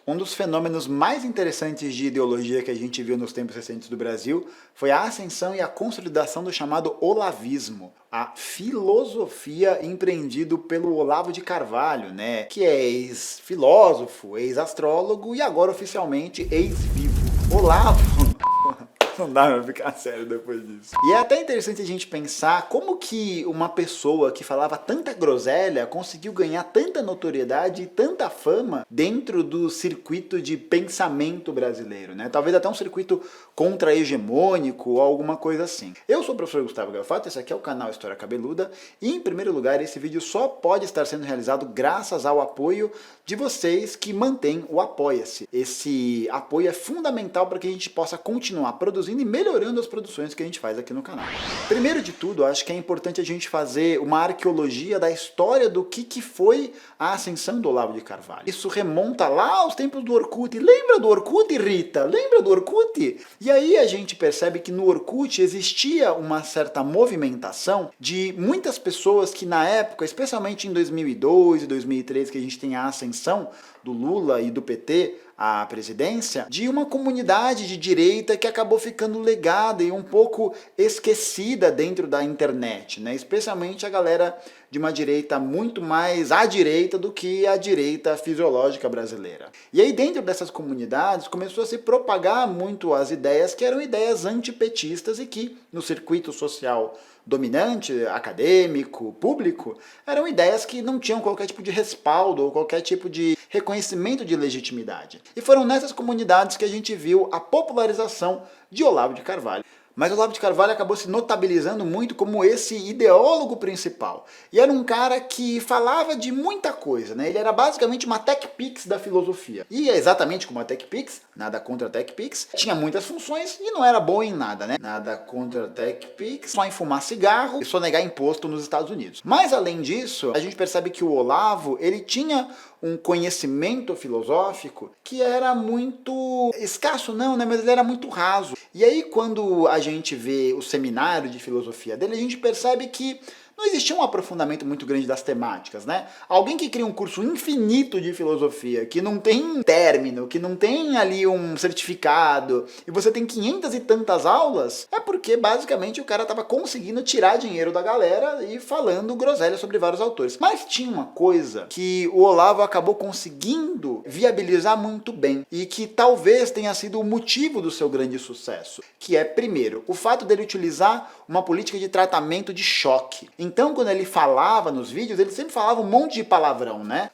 Um dos fenômenos mais interessantes de ideologia que a gente viu nos tempos recentes do Brasil foi a ascensão e a consolidação do chamado olavismo, a filosofia empreendido pelo Olavo de Carvalho, né, que é ex-filósofo, ex-astrólogo e agora oficialmente ex-vivo. Olavo! Não dá pra ficar sério depois disso. E é até interessante a gente pensar como que uma pessoa que falava tanta groselha conseguiu ganhar tanta notoriedade e tanta fama dentro do circuito de pensamento brasileiro, né? Talvez até um circuito contra-hegemônico ou alguma coisa assim. Eu sou o professor Gustavo Gafato, esse aqui é o canal História Cabeluda e, em primeiro lugar, esse vídeo só pode estar sendo realizado graças ao apoio de vocês que mantêm o Apoia-se. Esse apoio é fundamental para que a gente possa continuar produzindo e melhorando as produções que a gente faz aqui no canal. Primeiro de tudo, acho que é importante a gente fazer uma arqueologia da história do que foi a ascensão do Olavo de Carvalho. Isso remonta lá aos tempos do Orkut. Lembra do Orkut, Rita? Lembra do Orkut? E aí a gente percebe que no Orkut existia uma certa movimentação de muitas pessoas que na época, especialmente em 2002 e 2003, que a gente tem a ascensão do Lula e do PT à presidência, de uma comunidade de direita que acabou ficando legada e um pouco esquecida dentro da internet, né? Especialmente a galera de uma direita muito mais à direita do que a direita fisiológica brasileira. E aí dentro dessas comunidades começou a se propagar muito as ideias que eram ideias antipetistas e que no circuito social dominante, acadêmico, público, eram ideias que não tinham qualquer tipo de respaldo ou qualquer tipo de reconhecimento de legitimidade. E foram nessas comunidades que a gente viu a popularização de Olavo de Carvalho. Mas Olavo de Carvalho acabou se notabilizando muito como esse ideólogo principal. E era um cara que falava de muita coisa, né? Ele era basicamente uma TechPix da filosofia. E é exatamente como a TechPix, nada contra a TechPix, tinha muitas funções e não era bom em nada, né? Nada contra a TechPix, só em fumar cigarro e sonegar imposto nos Estados Unidos. Mas além disso, a gente percebe que o Olavo, ele tinha um conhecimento filosófico que era muito escasso, não, né? Mas ele era muito raso. E aí quando a gente vê o seminário de filosofia dele, a gente percebe que não existia um aprofundamento muito grande das temáticas, né? Alguém que cria um curso infinito de filosofia, que não tem término, que não tem ali um certificado, e você tem 500 e tantas aulas, é porque basicamente o cara estava conseguindo tirar dinheiro da galera e falando groselha sobre vários autores. Mas tinha uma coisa que o Olavo acabou conseguindo viabilizar muito bem, e que talvez tenha sido o motivo do seu grande sucesso, que é, primeiro, o fato dele utilizar uma política de tratamento de choque. Então, quando ele falava nos vídeos, ele sempre falava um monte de palavrão, né?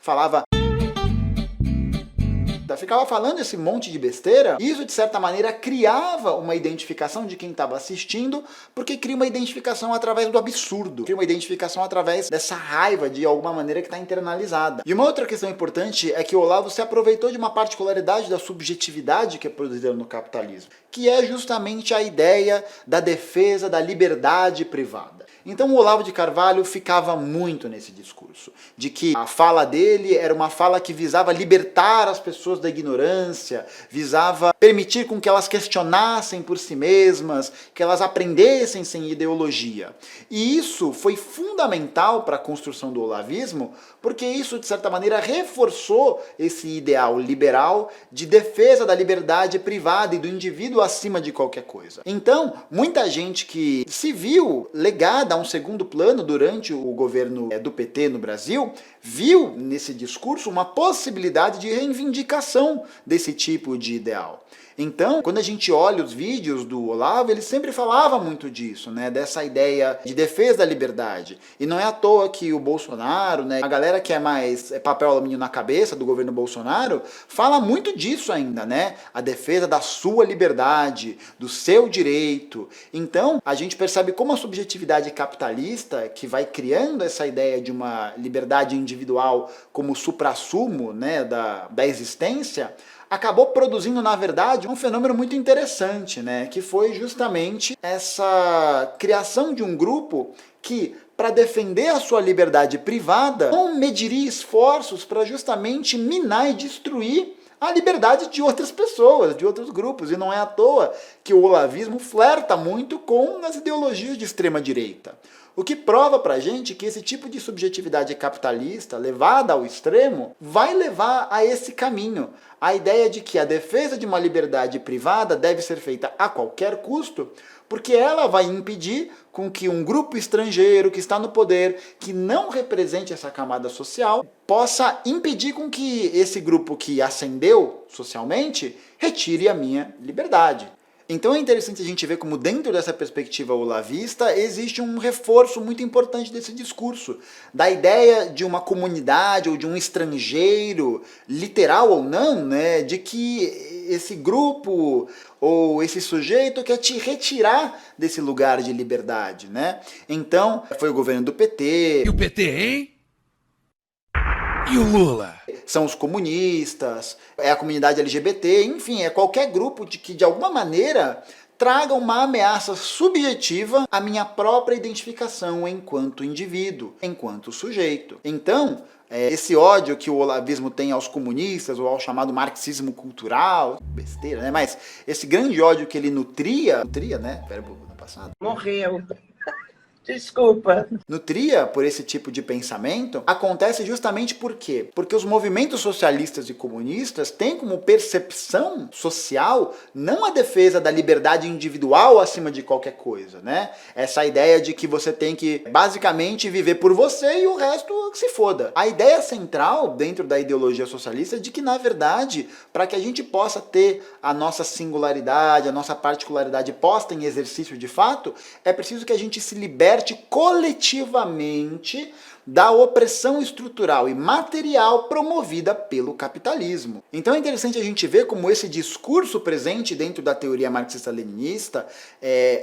Ficava falando esse monte de besteira, e isso de certa maneira criava uma identificação de quem estava assistindo, porque cria uma identificação através do absurdo, cria uma identificação através dessa raiva de alguma maneira que está internalizada. E uma outra questão importante é que o Olavo se aproveitou de uma particularidade da subjetividade que é produzida no capitalismo, que é justamente a ideia da defesa da liberdade privada. Então o Olavo de Carvalho ficava muito nesse discurso, de que a fala dele era uma fala que visava libertar as pessoas da ignorância, visava permitir com que elas questionassem por si mesmas, que elas aprendessem sem ideologia. E isso foi fundamental para a construção do olavismo, porque isso, de certa maneira, reforçou esse ideal liberal de defesa da liberdade privada e do indivíduo acima de qualquer coisa. Então, muita gente que se viu legada a um segundo plano durante o governo do PT no Brasil, viu nesse discurso uma possibilidade de reivindicação desse tipo de ideal. Então, quando a gente olha os vídeos do Olavo, ele sempre falava muito disso, né? Dessa ideia de defesa da liberdade. E não é à toa que o Bolsonaro, né? A galera que é mais papel alumínio na cabeça do governo Bolsonaro, fala muito disso ainda, né? A defesa da sua liberdade, do seu direito. Então, a gente percebe como a subjetividade capitalista, que vai criando essa ideia de uma liberdade individual como suprassumo, né? da existência, acabou produzindo, na verdade, um fenômeno muito interessante, né? Que foi justamente essa criação de um grupo que, para defender a sua liberdade privada, não mediria esforços para justamente minar e destruir a liberdade de outras pessoas, de outros grupos. E não é à toa que o olavismo flerta muito com as ideologias de extrema direita. O que prova pra gente que esse tipo de subjetividade capitalista, levada ao extremo, vai levar a esse caminho. A ideia de que a defesa de uma liberdade privada deve ser feita a qualquer custo, porque ela vai impedir com que um grupo estrangeiro que está no poder, que não represente essa camada social, possa impedir com que esse grupo que ascendeu socialmente retire a minha liberdade. Então é interessante a gente ver como dentro dessa perspectiva olavista existe um reforço muito importante desse discurso, da ideia de uma comunidade ou de um estrangeiro, literal ou não, né, de que esse grupo ou esse sujeito quer te retirar desse lugar de liberdade, né? Então, foi o governo do PT. E o PT, hein? E o Lula? São os comunistas, é a comunidade LGBT, enfim, é qualquer grupo que de alguma maneira traga uma ameaça subjetiva à minha própria identificação enquanto indivíduo, enquanto sujeito. Então, esse ódio que o olavismo tem aos comunistas ou ao chamado marxismo cultural, besteira, né? Mas esse grande ódio que ele nutria, né? Verbo no passado. Morreu. Desculpa. Nutria por esse tipo de pensamento acontece justamente por quê? Porque os movimentos socialistas e comunistas têm como percepção social não a defesa da liberdade individual acima de qualquer coisa, né? Essa ideia de que você tem que basicamente viver por você e o resto se foda. A ideia central dentro da ideologia socialista é de que, na verdade, para que a gente possa ter a nossa singularidade, a nossa particularidade posta em exercício de fato, é preciso que a gente se liberte coletivamente da opressão estrutural e material promovida pelo capitalismo. Então é interessante a gente ver como esse discurso presente dentro da teoria marxista-leninista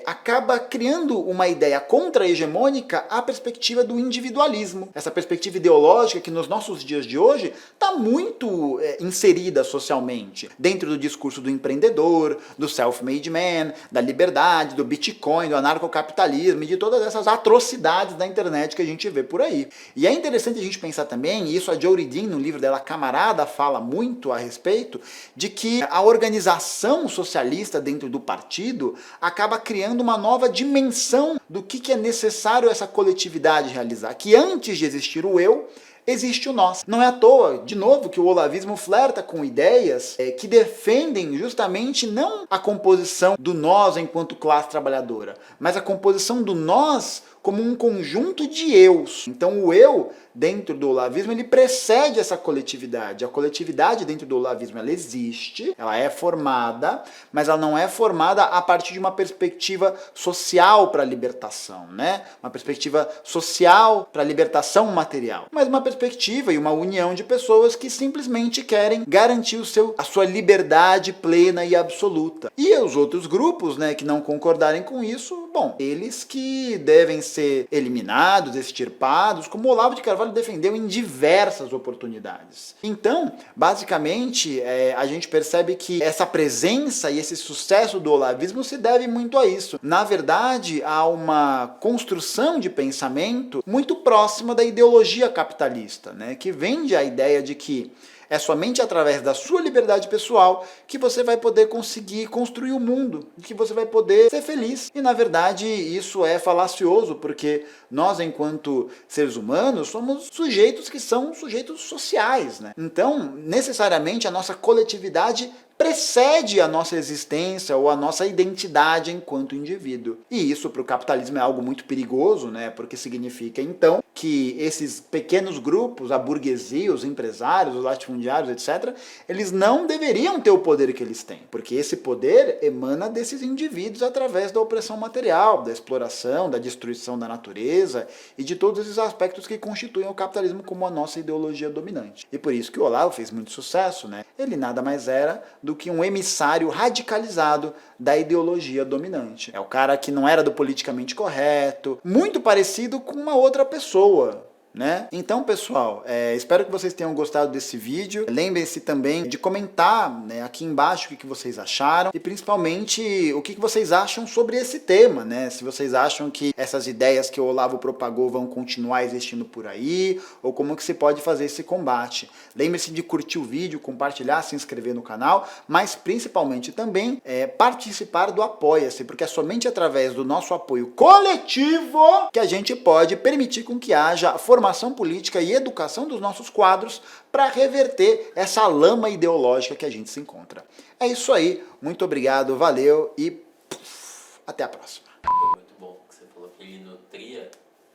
acaba criando uma ideia contra-hegemônica à perspectiva do individualismo. Essa perspectiva ideológica que nos nossos dias de hoje está muito inserida socialmente, dentro do discurso do empreendedor, do self-made man, da liberdade, do Bitcoin, do anarcocapitalismo e de todas essas atrocidades da internet que a gente vê por aí. E é interessante a gente pensar também, e isso a Jory Dean, no livro dela Camarada, fala muito a respeito, de que a organização socialista dentro do partido acaba criando uma nova dimensão do que é necessário essa coletividade realizar. Que antes de existir o eu, existe o nós. Não é à toa, de novo, que o olavismo flerta com ideias que defendem justamente não a composição do nós enquanto classe trabalhadora, mas a composição do nós como um conjunto de eus. Então o eu, dentro do olavismo, ele precede essa coletividade. A coletividade dentro do olavismo, ela existe, ela é formada, mas ela não é formada a partir de uma perspectiva social para a libertação, né? Uma perspectiva social para a libertação material, mas uma perspectiva e uma união de pessoas que simplesmente querem garantir a sua liberdade plena e absoluta. E os outros grupos, né, que não concordarem com isso, bom, eles que devem ser eliminados, extirpados, como Olavo de Carvalho defendeu em diversas oportunidades. Então, basicamente, a gente percebe que essa presença e esse sucesso do olavismo se deve muito a isso. Na verdade, há uma construção de pensamento muito próxima da ideologia capitalista, né, que vende a ideia de que é somente através da sua liberdade pessoal que você vai poder conseguir construir o mundo, que você vai poder ser feliz. E, na verdade, isso é falacioso, porque nós, enquanto seres humanos, somos sujeitos que são sujeitos sociais, né? Então, necessariamente, a nossa coletividade precede a nossa existência ou a nossa identidade enquanto indivíduo. E isso para o capitalismo é algo muito perigoso, né? Porque significa, então, que esses pequenos grupos, a burguesia, os empresários, os latifundiários, etc., eles não deveriam ter o poder que eles têm, porque esse poder emana desses indivíduos através da opressão material, da exploração, da destruição da natureza e de todos esses aspectos que constituem o capitalismo como a nossa ideologia dominante. E por isso que o Olavo fez muito sucesso, né? Ele nada mais era do que um emissário radicalizado da ideologia dominante. É o cara que não era do politicamente correto, muito parecido com uma outra pessoa, né? Então, pessoal, espero que vocês tenham gostado desse vídeo. Lembrem-se também de comentar, né, aqui embaixo o que vocês acharam e principalmente o que vocês acham sobre esse tema, né? Se vocês acham que essas ideias que o Olavo propagou vão continuar existindo por aí ou como que se pode fazer esse combate. Lembre-se de curtir o vídeo, compartilhar, se inscrever no canal, mas principalmente também participar do Apoia-se, porque é somente através do nosso apoio coletivo que a gente pode permitir com que haja formação política e educação dos nossos quadros para reverter essa lama ideológica que a gente se encontra. É isso aí, muito obrigado, valeu e até a próxima. Foi muito bom que você falou que ele nutria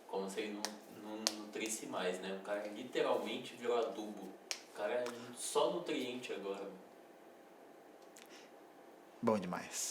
como se ele não nutrisse mais, né? O cara literalmente virou adubo. O cara é só nutriente agora. Bom demais.